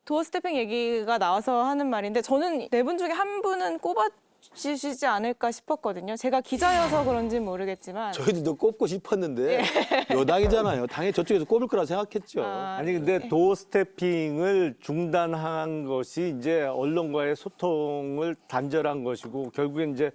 도어 스태핑 얘기가 나와서 하는 말인데 저는 네 분 중에 한 분은 꼽아주시지 않을까 싶었거든요. 제가 기자여서 그런지 모르겠지만 저희도 너 꼽고 싶었는데 여당이잖아요. 당연히 저쪽에서 꼽을 거라 생각했죠. 아니 근데 도어 스태핑을 중단한 것이 이제 언론과의 소통을 단절한 것이고 결국엔 이제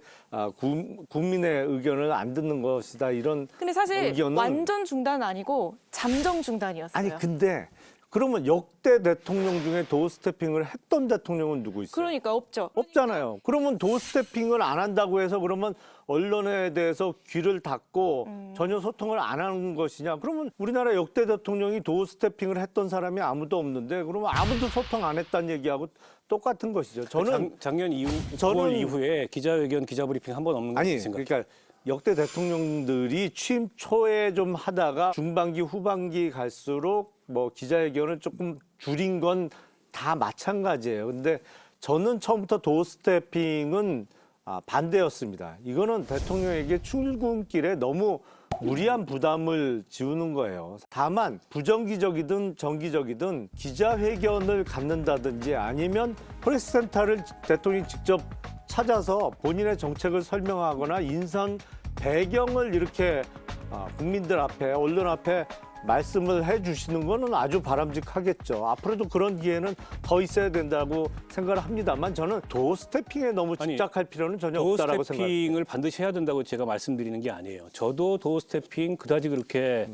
국민의 의견을 안 듣는 것이다 이런 근데 사실 의견은 완전 중단은 아니고 잠정 중단이었어요. 아니 근데 그러면 역대 대통령 중에 도어 스태핑을 했던 대통령은 누구 있어요? 그러니까 없죠. 없잖아요. 그러면 도어 스태핑을 안 한다고 해서 그러면 언론에 대해서 귀를 닫고 전혀 소통을 안 하는 것이냐? 그러면 우리나라 역대 대통령이 도어 스태핑을 했던 사람이 아무도 없는데 그러면 아무도 소통 안 했다는 얘기하고 똑같은 것이죠. 저는 작년 이후 저는- 9월 이후에 기자회견, 기자브리핑 한 번 없는 아니 거 생각. 그러니까 역대 대통령들이 취임 초에 좀 하다가 중반기 후반기 갈수록 뭐 기자회견을 조금 줄인 건 다 마찬가지예요. 근데 저는 처음부터 도어 스태핑은 반대였습니다. 이거는 대통령에게 출근길에 너무 무리한 부담을 지우는 거예요. 다만 부정기적이든 정기적이든 기자회견을 갖는다든지 아니면 프레스센터를 대통령이 직접 찾아서 본인의 정책을 설명하거나 인선 배경을 이렇게 국민들 앞에 언론 앞에 말씀을 해주시는 거는 아주 바람직하겠죠. 앞으로도 그런 기회는 더 있어야 된다고 생각을 합니다만 저는 도어 스태핑에 너무 아니, 집착할 필요는 전혀 도어 없다라고 생각합니다. 스태핑을 반드시 해야 된다고 제가 말씀드리는 게 아니에요. 저도 도어 스태핑 그다지 그렇게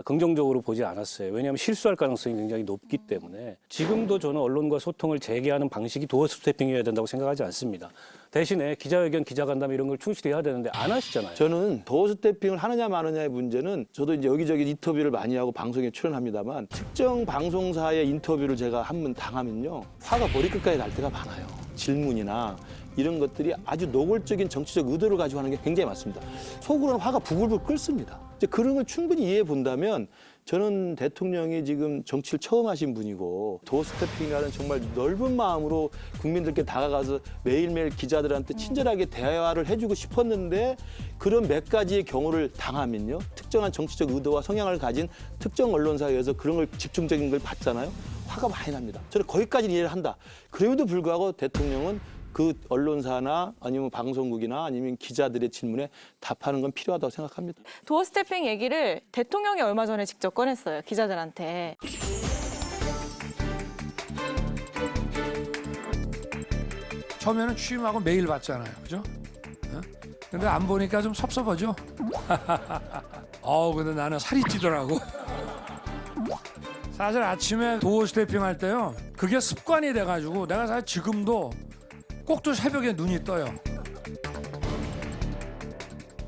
긍정적으로 보지 않았어요. 왜냐하면 실수할 가능성이 굉장히 높기 때문에 지금도 저는 언론과 소통을 재개하는 방식이 도어 스태핑이어야 된다고 생각하지 않습니다. 대신에 기자회견, 기자간담회 이런 걸 충실히 해야 되는데 안 하시잖아요. 저는 도어 스태핑을 하느냐 마느냐의 문제는 저도 이제 여기저기 인터뷰를 많이 하고 방송에 출연합니다만 특정 방송사의 인터뷰를 제가 한 번 당하면요. 화가 머리끝까지 날 때가 많아요. 질문이나 이런 것들이 아주 노골적인 정치적 의도를 가지고 하는 게 굉장히 많습니다. 속으로는 화가 부글부글 끓습니다. 이제 그런 걸 충분히 이해해 본다면 저는 대통령이 지금 정치를 처음 하신 분이고 도어 스태핑이라는 정말 넓은 마음으로 국민들께 다가가서 매일매일 기자들한테 친절하게 대화를 해주고 싶었는데 그런 몇 가지의 경우를 당하면요. 특정한 정치적 의도와 성향을 가진 특정 언론사에 의해서 그런 걸 집중적인 걸 봤잖아요. 화가 많이 납니다. 저는 거기까지는 이해를 한다. 그럼에도 불구하고 대통령은 그 언론사나 아니면 방송국이나 아니면 기자들의 질문에 답하는 건 필요하다고 생각합니다. 도어 스태핑 얘기를 대통령이 얼마 전에 직접 꺼냈어요. 기자들한테. 처음에는 취임하고 메일 받잖아요. 그죠? 어? 근데 안 보니까 좀 섭섭하죠? 근데 나는 살이 찌더라고. 사실 아침에 도어 스태핑 할 때요. 그게 습관이 돼가지고 내가 사실 지금도 꼭 또 새벽에 눈이 떠요.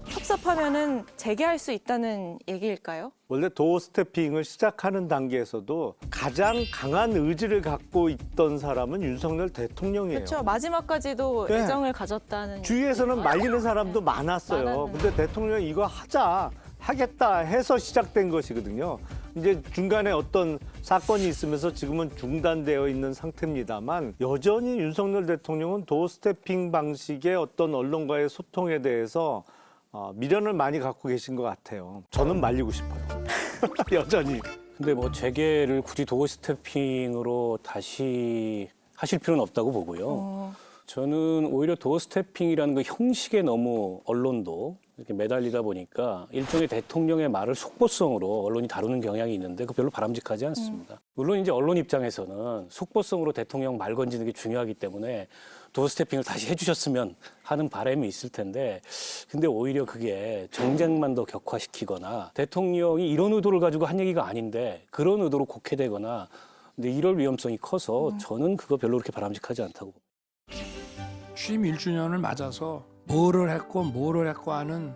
섭섭하면은 재개할 수 있다는 얘기일까요? 원래 도어 스태핑을 시작하는 단계에서도 가장 강한 의지를 갖고 있던 사람은 윤석열 대통령이에요. 그렇죠. 마지막까지도 네. 애정을 가졌다는. 주위에서는 말리는 사람도 많았어요. 많았는데. 근데 대통령이 이거 하겠다 해서 시작된 것이거든요. 이제 중간에 어떤 사건이 있으면서 지금은 중단되어 있는 상태입니다만 여전히 윤석열 대통령은 도어 스태핑 방식의 어떤 언론과의 소통에 대해서 미련을 많이 갖고 계신 것 같아요. 저는 말리고 싶어요. 여전히. 근데 뭐 재개를 굳이 도어 스태핑으로 다시 하실 필요는 없다고 보고요. 저는 오히려 도어 스태핑이라는 그 형식에 너무 언론도 이렇게 매달리다 보니까 일종의 대통령의 말을 속보성으로 언론이 다루는 경향이 있는데 그 별로 바람직하지 않습니다. 물론 이제 언론 입장에서는 속보성으로 대통령 말 건지는 게 중요하기 때문에 도어 스태핑을 다시 해주셨으면 하는 바람이 있을 텐데 근데 오히려 그게 정쟁만 더 격화시키거나 대통령이 이런 의도를 가지고 한 얘기가 아닌데 그런 의도로 곡해되거나 근데 이럴 위험성이 커서 저는 그거 별로 그렇게 바람직하지 않다고 봅니다. 취임 1주년을 맞아서 뭐를 했고 하는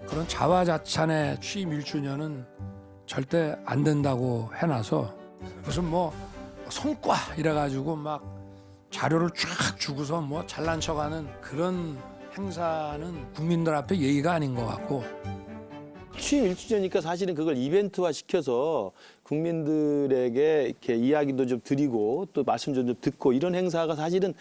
그런 자화자찬의 취임 1주년은 절대 안 된다고 해놔서 무슨 뭐 성과 이래가지고 막 자료를 쫙 주고서 뭐 잘난 척하는 그런 행사는 국민들 앞에 예의가 아닌 것 같고 취임 1주년이니까 사실은 그걸 이벤트화 시켜서 국민들에게 이렇게 이야기도 좀 드리고 또 말씀 좀 듣고 이런 행사가 사실은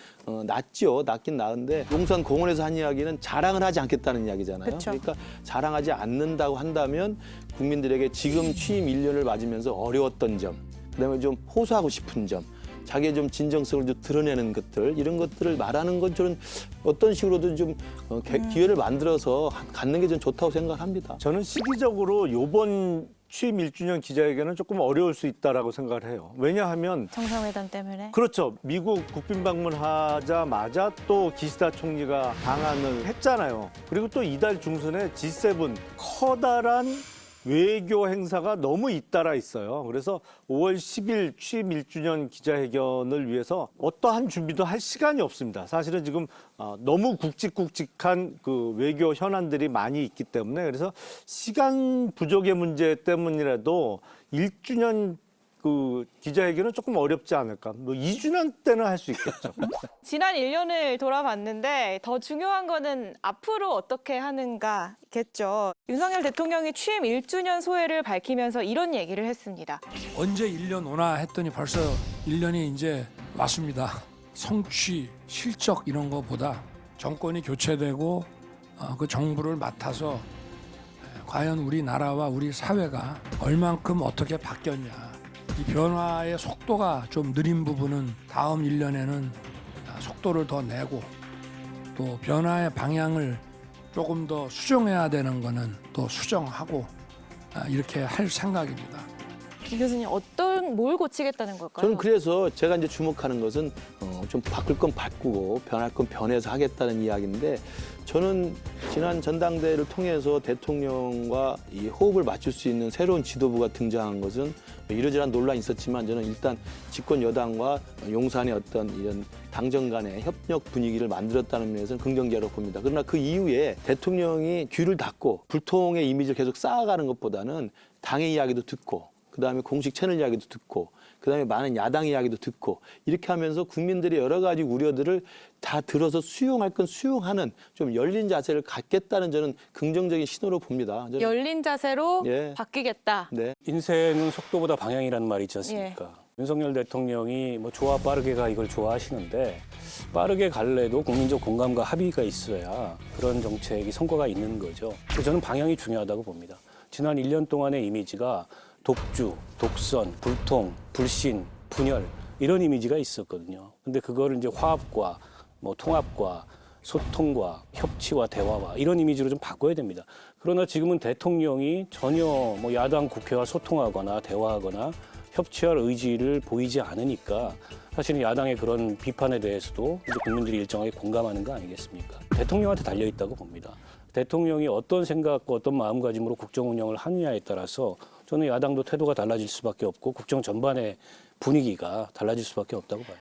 낫죠. 낫긴 나은데 용산 공원에서 한 이야기는 자랑을 하지 않겠다는 이야기잖아요. 그쵸. 그러니까 자랑하지 않는다고 한다면 국민들에게 지금 취임 1년을 맞으면서 어려웠던 점, 그다음에 좀 호소하고 싶은 점, 자기의 좀 진정성을 좀 드러내는 것들 이런 것들을 말하는 건 저는 어떤 식으로든 좀 기회를 만들어서 갖는 게 좀 좋다고 생각합니다. 저는 시기적으로 요번 취임 1주년 기자회견은 조금 어려울 수 있다라고 생각을 해요. 왜냐하면 정상회담 때문에. 그렇죠. 미국 국빈 방문하자마자 또 기시다 총리가 방한을 했잖아요. 그리고 또 이달 중순에 G7 커다란 외교 행사가 너무 잇따라 있어요. 그래서 5월 10일 취임 1주년 기자회견을 위해서 어떠한 준비도 할 시간이 없습니다. 사실은 지금 너무 굵직굵직한 그 외교 현안들이 많이 있기 때문에 그래서 시간 부족의 문제 때문이라도 1주년 그 기자회견은 조금 어렵지 않을까. 뭐 2주년 때는 할 수 있겠죠. 지난 1년을 돌아봤는데 더 중요한 거는 앞으로 어떻게 하는가겠죠. 윤석열 대통령이 취임 1주년 소회를 밝히면서 이런 얘기를 했습니다. 언제 1년 오나 했더니 벌써 1년이 이제 왔습니다. 성취, 실적 이런 거보다 정권이 교체되고 그 정부를 맡아서 과연 우리나라와 우리 사회가 얼만큼 어떻게 바뀌었냐. 이 변화의 속도가 좀 느린 부분은 다음 1년에는 속도를 더 내고 또 변화의 방향을 조금 더 수정해야 되는 거는 또 수정하고 이렇게 할 생각입니다. 이 교수님 뭘 고치겠다는 걸까요? 저는 그래서 제가 이제 주목하는 것은 좀 바꿀 건 바꾸고 변할 건 변해서 하겠다는 이야기인데 저는 지난 전당대회를 통해서 대통령과 이 호흡을 맞출 수 있는 새로운 지도부가 등장한 것은 이러저러한 논란이 있었지만 저는 일단 집권 여당과 용산의 어떤 이런 당정 간의 협력 분위기를 만들었다는 면에서는 긍정적으로 봅니다. 그러나 그 이후에 대통령이 귀를 닫고 불통의 이미지를 계속 쌓아가는 것보다는 당의 이야기도 듣고 그다음에 공식 채널 이야기도 듣고 그다음에 많은 야당 이야기도 듣고 이렇게 하면서 국민들의 여러 가지 우려들을 다 들어서 수용할 건 수용하는 좀 열린 자세를 갖겠다는 저는 긍정적인 신호로 봅니다. 저는 열린 자세로 예. 바뀌겠다. 네. 인생은 속도보다 방향이라는 말이 있지 않습니까? 윤석열 대통령이 뭐 좋아 빠르게가 이걸 좋아하시는데 빠르게 갈래도 국민적 공감과 합의가 있어야 그런 정책이 성과가 있는 거죠. 그래서 저는 방향이 중요하다고 봅니다. 지난 1년 동안의 이미지가 독주, 독선, 불통, 불신, 분열 이런 이미지가 있었거든요. 근데 그거를 이제 화합과 뭐 통합과 소통과 협치와 대화와 이런 이미지로 좀 바꿔야 됩니다. 그러나 지금은 대통령이 전혀 뭐 야당 국회와 소통하거나 대화하거나 협치할 의지를 보이지 않으니까 사실은 야당의 그런 비판에 대해서도 이제 국민들이 일정하게 공감하는 거 아니겠습니까? 대통령한테 달려 있다고 봅니다. 대통령이 어떤 생각과 어떤 마음가짐으로 국정 운영을 하느냐에 따라서 저는 야당도 태도가 달라질 수밖에 없고 국정 전반의 분위기가 달라질 수밖에 없다고 봐요.